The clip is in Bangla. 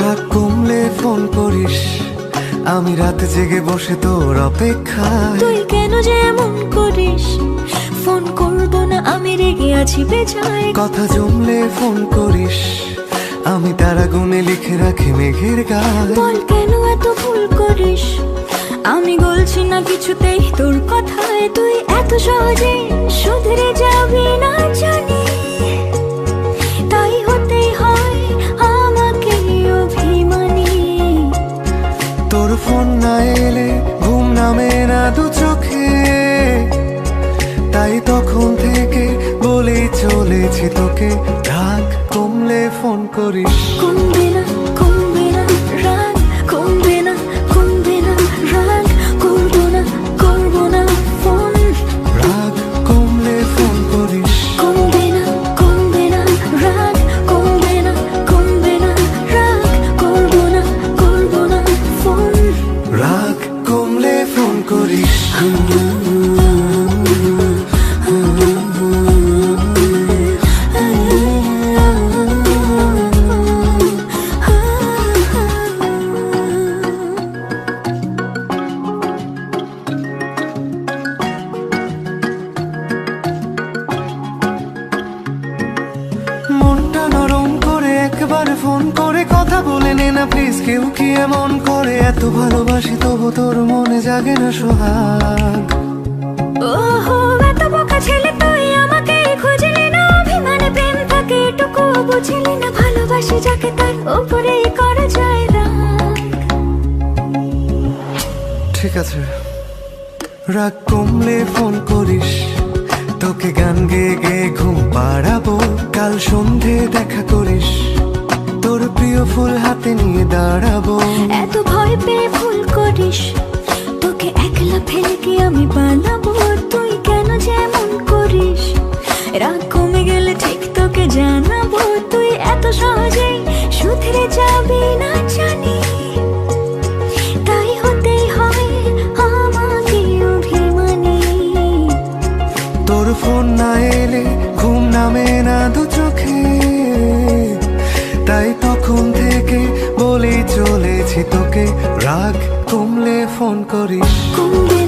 রাগ কমলে ফোন করিস, আমি রাত জেগে বসে তোর অপেক্ষায়। তুই কেন যে এমন করিস? ফোন করব না আমি রেগে আছি বেজায়। কথা জমলে ফোন করিস, আমি তারা গুনে লিখে রাখি মেঘের গায়। বল কেন এত ভুল করিস? আমি বলছি না কিছুতেই তোর কথায়। তুই এত সহজে শুধরে যাবি না জানি, তাই হতেই হয় আমাকে অভিমানী। তোর ফোন না এলে ঘুম নামে না দু চোখে, তাই তখন থেকে বলেই চলেছি তোকে, রাগ কমলে ফোন করিস। কমবে না কমবে না রাগ, কমবে না কমবে না রাগ, করবো না করবো না ফোন। রাগ কমলে ফোন করিস। কমবে না কমবে না রাগ, কমবে না কমবে না রাগ, করবো না করবো না ফোন। রাগ কমলে ফোন করিস। মনটা নরম করে একবার ফোন করে কথা বলে নে না প্লিজ। কেউ কি এমন করে? এত ভালোবাসি তবু তোর মনে জাগে না সোহাগ। ওহো এত বোকা ছেলে তুই, আমাকে খুঁজলি না অভিমানে প্রেম থাকে এটুকু বুঝলি না। ভালোবাসি যাকে তার উপরেই করা যায় রাগ। ঠিক আছে, রাগ কমলে ফোন করিস, তোকে গান গেয়ে গেয়ে ঘুম পাড়াবো। কাল সন্ধে দেখা করিস, তোর প্রিয় ফুল হাতে নিয়ে দাঁড়াবো। এত ভয় পেয়ে ভুল করিস, তোকে একলা ফেলে কি আমি পালাবো? তুই কেন যেমন করিস? রাগ কমে গেলে ঠিক তোকে জানাবো। তুই এত সহজেই শুধরে যাবি না জানি, তাই হতেই হয় আমাকে অভিমানী। তোর ফোন না এলে ঘুম নামে না দু চোখে, তাই তখন থেকে বলেই চলেছি তোকে, রাগ কমলে ফোন করিস। কমবে